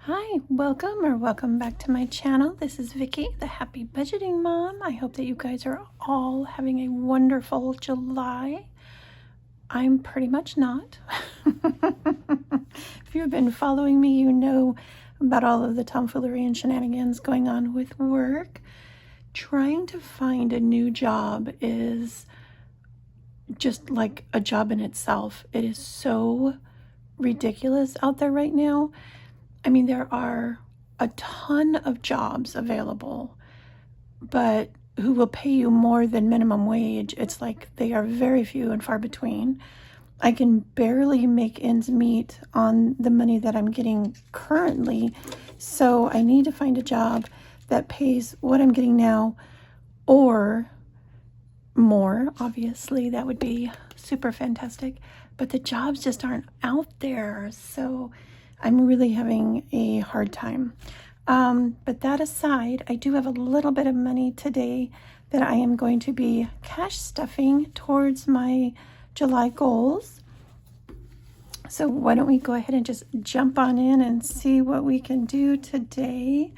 Hi, welcome back to my channel. This is Vicky, the Happy Budgeting Mom. I hope that you guys are all having a wonderful July. I'm pretty much not. If you've been following me, you know about all of the tomfoolery and shenanigans going on with work. Trying to find a new job is just like a job in itself. It is so ridiculous out there right now. I mean, there are a ton of jobs available, but who will pay you more than minimum wage? It's like they are very few and far between. I can barely make ends meet on the money that I'm getting currently, so I need to find a job that pays what I'm getting now or more. Obviously, that would be super fantastic, but the jobs just aren't out there, so I'm really having a hard time. But that aside, I do have a little bit of money today that I am going to be cash stuffing towards my July goals. So why don't we go ahead and just jump on in and see what we can do today.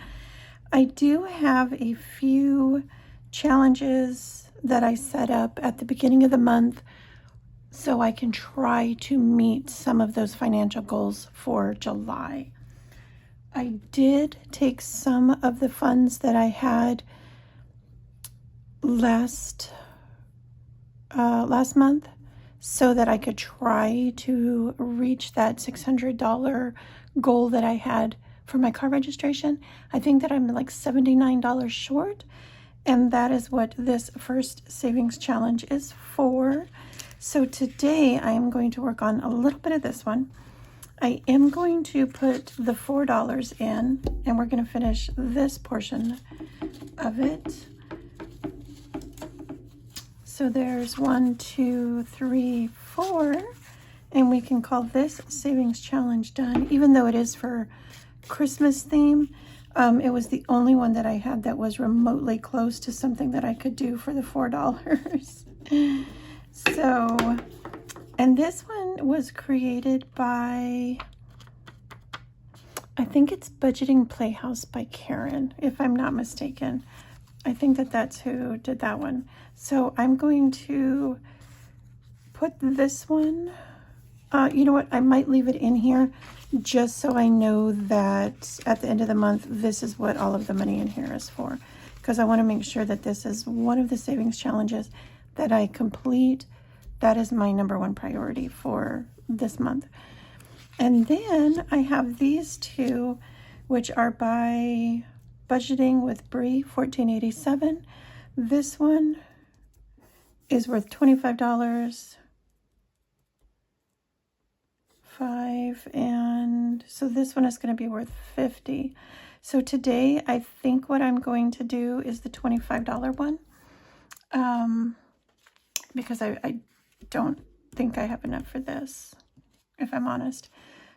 I do have a few challenges that I set up at the beginning of the month so I can try to meet some of those financial goals for July. I did take some of the funds that I had last month so that I could try to reach that $600 goal that I had for my car registration. I think that I'm like $79 short, and that is what this first savings challenge is for. So today I am going to work on a little bit of this one. I am going to put the $4 in, and we're going to finish this portion of it. So there's 1, 2, 3, 4, and we can call this savings challenge done, even though it is for Christmas theme. It was the only one that I had that was remotely close to something that I could do for the $4. So, and this one was created by, I think it's Budgeting Playhouse by Karen, if I'm not mistaken. I think that that's who did that one. So I'm going to put this one, you know what, I might leave it in here just so I know that at the end of the month, this is what all of the money in here is for. Because I want to make sure that this is one of the savings challenges that I complete. That is my number one priority for this month. And then I have these two, which are by Budgeting with Bree, $14.87. This one is worth $25. And so this one is going to be worth $50. So today I think what I'm going to do is the $25 one, because I don't think I have enough for this, if I'm honest.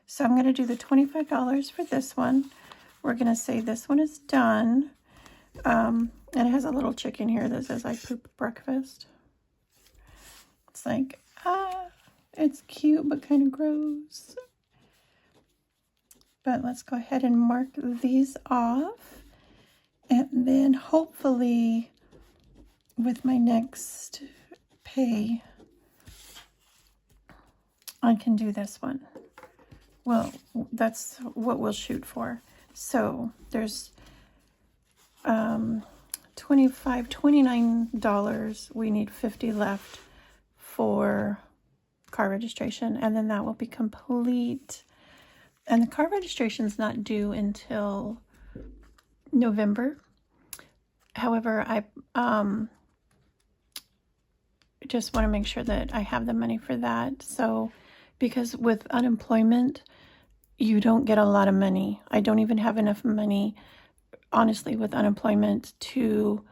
So I'm going to do the $25 for this one. We're going to say this one is done. And it has a little chicken here that says I poop breakfast. It's like, it's cute, but kind of gross. But let's go ahead and mark these off. And then hopefully with my next pay, I can do this one. Well, that's what we'll shoot for. So there's $29. We need $50 left for car registration, and then that will be complete. And the car registration is not due until November. However, I just want to make sure that I have the money for that. So, because with unemployment, you don't get a lot of money. I don't even have enough money, honestly, with unemployment to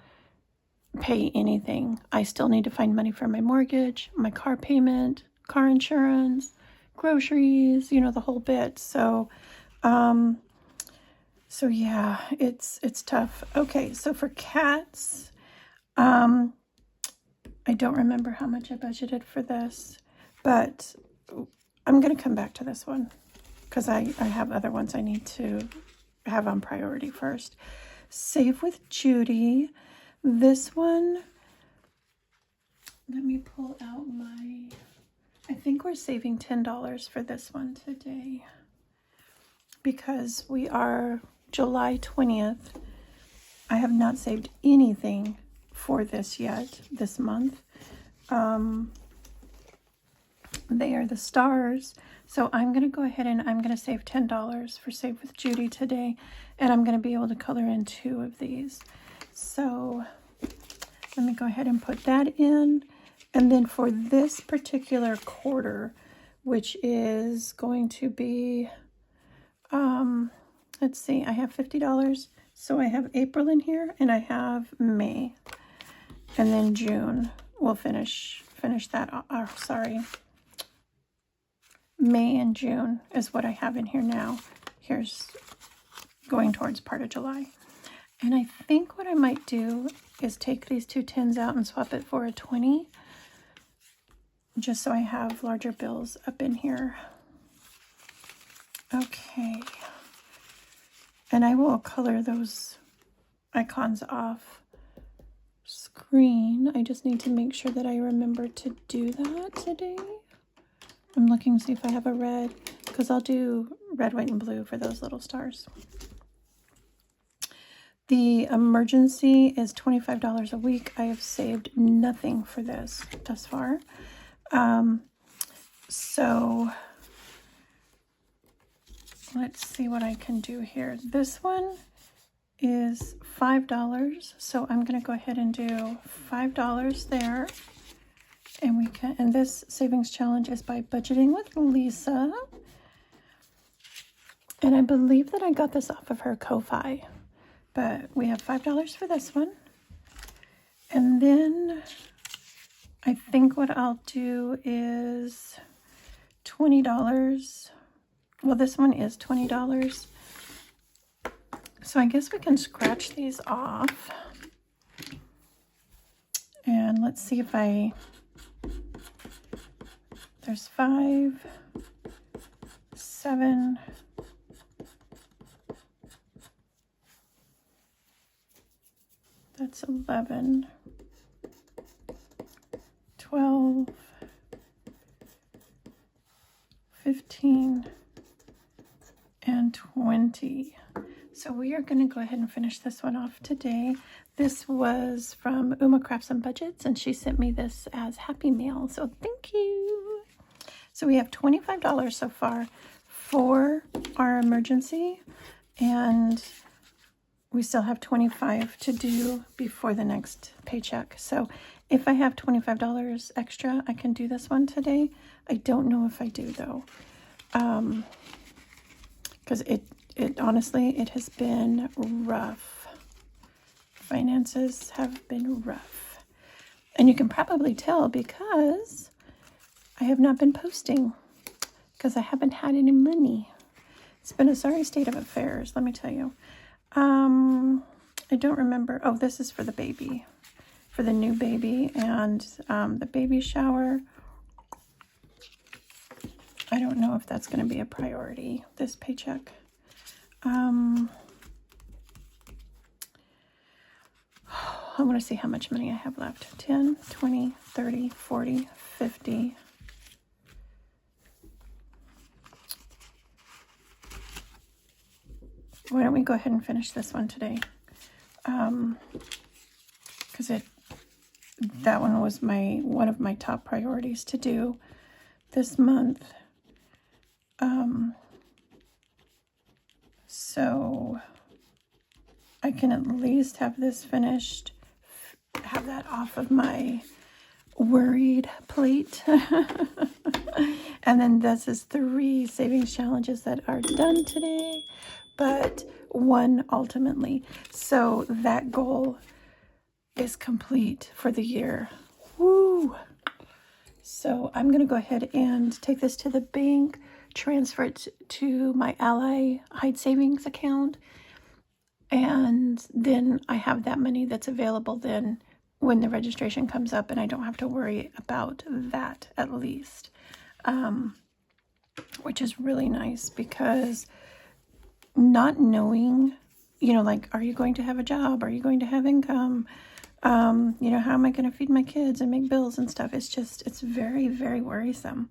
pay anything. I still need to find money for my mortgage, my car payment, car insurance, groceries, you know, the whole bit. So, yeah, it's tough. Okay, so for cats, I don't remember how much I budgeted for this, but I'm going to come back to this one. because I have other ones I need to have on priority first. Save with Judy. This one, let me pull out my, I think we're saving $10 for this one today because we are July 20th. I have not saved anything for this yet this month. They are the stars. So I'm going to go ahead and I'm going to save $10 for Save with Judy today. And I'm going to be able to color in 2 of these. So let me go ahead and put that in. And then for this particular quarter, which is going to be, let's see, I have $50. So I have April in here and I have May. And then June, we'll finish that. Sorry. May and June is what I have in here now. Here's going towards part of July. And I think what I might do is take these 2 10s out and swap it for a 20. Just so I have larger bills up in here. Okay. And I will color those icons off screen. I just need to make sure that I remember to do that today. I'm looking to see if I have a red, because I'll do red, white, and blue for those little stars. The emergency is $25 a week. I have saved nothing for this thus far. So let's see what I can do here. This one is $5. So I'm going to go ahead and do $5 there. And we can, and this savings challenge is by Budgeting with Lisa. And I believe that I got this off of her Ko-Fi. But we have $5 for this one. And then I think what I'll do is $20. Well, this one is $20. So I guess we can scratch these off. And let's see if there's 5, 7, that's 11, 12, 15, and 20. So we are going to go ahead and finish this one off today. This was from Uma Crafts and Budgets, and she sent me this as Happy Mail. So thank you. So we have $25 so far for our emergency, and we still have $25 to do before the next paycheck. So if I have $25 extra, I can do this one today. I don't know if I do though, because it honestly, it has been rough. Finances have been rough. And you can probably tell because I have not been posting because I haven't had any money. It's been a sorry state of affairs, let me tell you. I don't remember. Oh, this is for the baby, for the new baby and the baby shower. I don't know if that's going to be a priority, this paycheck. I want to see how much money I have left. 10, 20, 30, 40, 50. Why don't we go ahead and finish this one today? Because that one was one of my top priorities to do this month. So I can at least have this finished, have that off of my worried plate. And then this is 3 savings challenges that are done today, but 1 ultimately. So that goal is complete for the year. Woo! So I'm going to go ahead and take this to the bank, transfer it to my Ally Hide Savings account, and then I have that money that's available then when the registration comes up, and I don't have to worry about that at least. which is really nice because not knowing, you know, like, are you going to have a job? Are you going to have income? You know, how am I going to feed my kids and make bills and stuff? It's very, very worrisome.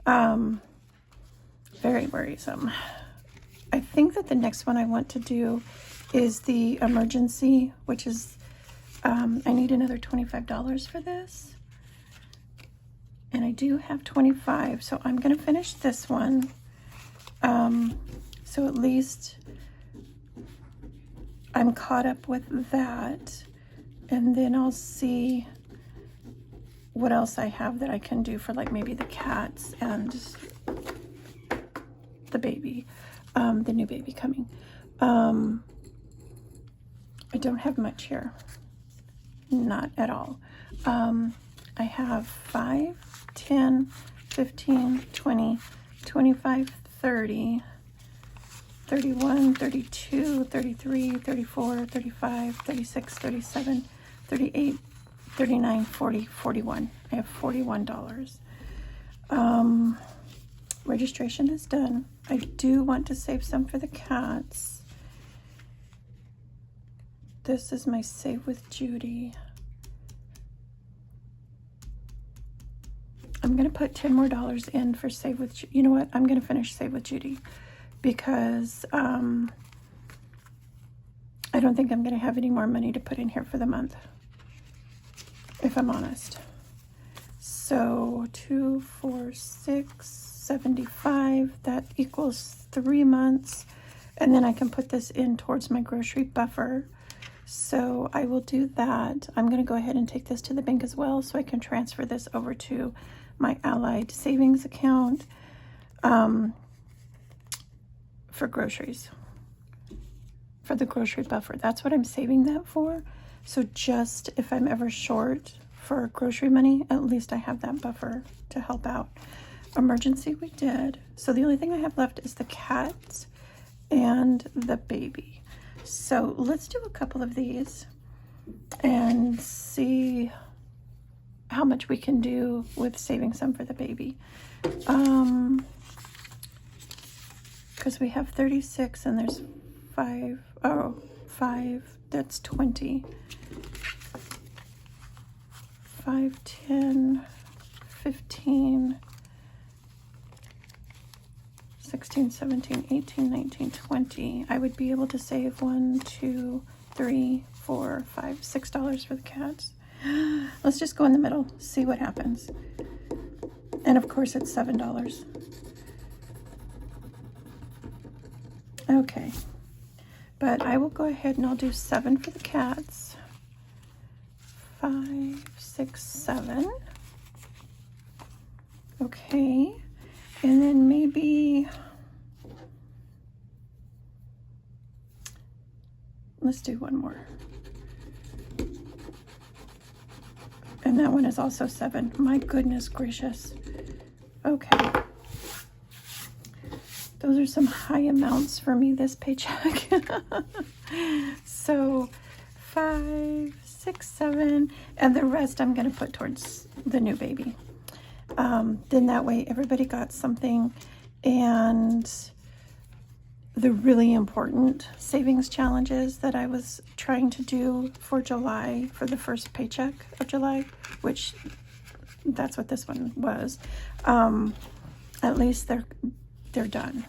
Very worrisome. I think that the next one I want to do is the emergency, which is, I need another $25 for this. And I do have 25, so I'm going to finish this one. So at least I'm caught up with that. And then I'll see what else I have that I can do for, like, maybe the cats and the baby, the new baby coming. I don't have much here. Not at all. I have 5, 10, 15, 20, 25, 30, 31, 32, 33, 34, 35, 36, 37, 38, 39, 40, 41. I have $41. Registration is done. I do want to save some for the cats. This is my Save with Judy. I'm going to put $10 more in for Save with Judy. You know what? I'm going to finish Save with Judy because I don't think I'm going to have any more money to put in here for the month, if I'm honest. So 2, 4, 6, 75. That equals 3 months. And then I can put this in towards my grocery buffer. So I will do that. I'm going to go ahead and take this to the bank as well so I can transfer this over to my Allied savings account for groceries, for the grocery buffer. That's what I'm saving that for. So just if I'm ever short for grocery money, at least I have that buffer to help out. Emergency we did. So the only thing I have left is the cat and the baby. So let's do a couple of these and see how much we can do with saving some for the baby. Because we have 36 and there's 5, 5, that's 20. 5, 10, 15, 16, 17, 18, 19, 20. I would be able to save 1, 2, 3, 4, 5, $6 for the cats. Let's just go in the middle, see what happens. And of course it's $7. Okay, but I will go ahead and I'll do 7 for the cats. 5, 6, 7. Okay, and then maybe let's do one more. And that one is also 7. My goodness gracious. Okay. Those are some high amounts for me this paycheck. So 5, 6, 7, and the rest I'm going to put towards the new baby. Then that way everybody got something. And the really important savings challenges that I was trying to do for July, for the first paycheck of July, which that's what this one was. At least they're done.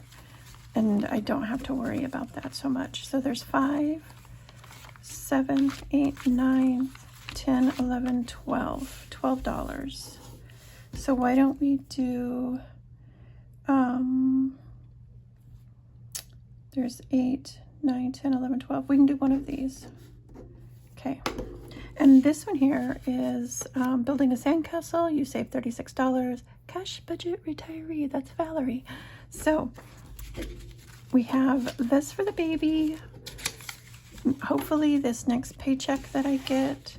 And I don't have to worry about that so much. So there's 5, 7, 8, 9, 10, 11, 12. $12. So why don't we do, there's 8, 9, 10, 11, 12. We can do one of these. Okay. And this one here is building a sandcastle. You save $36. Cash budget retiree. That's Valerie. So we have this for the baby. Hopefully this next paycheck that I get,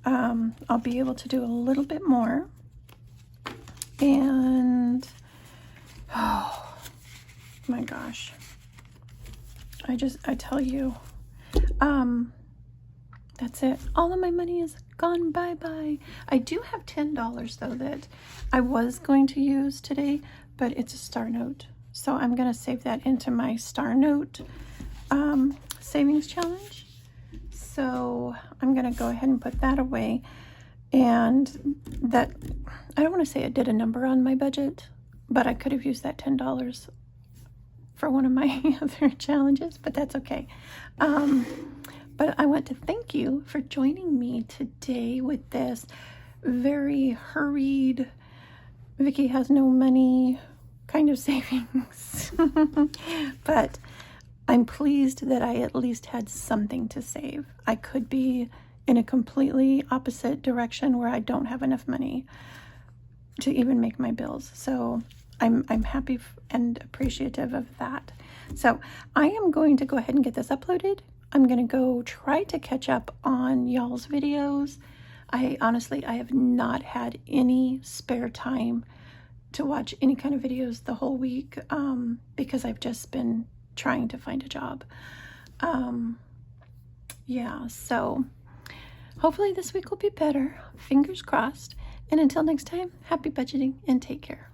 I'll be able to do a little bit more. And oh my gosh, I tell you, that's it. All of my money is gone. Bye-bye. I do have $10 though that I was going to use today, but it's a Star Note. So I'm going to save that into my Star Note savings challenge. So I'm going to go ahead and put that away. And that, I don't want to say it did a number on my budget, but I could have used that $10 for one of my other challenges, but that's okay. But I want to thank you for joining me today with this very hurried, Vicki has no money kind of savings. But I'm pleased that I at least had something to save. I could be in a completely opposite direction where I don't have enough money to even make my bills. So I'm happy and appreciative of that. So I am going to go ahead and get this uploaded. I'm going to go try to catch up on y'all's videos. I have not had any spare time to watch any kind of videos the whole week because I've just been trying to find a job. Yeah, so hopefully this week will be better. Fingers crossed. And until next time, happy budgeting and take care.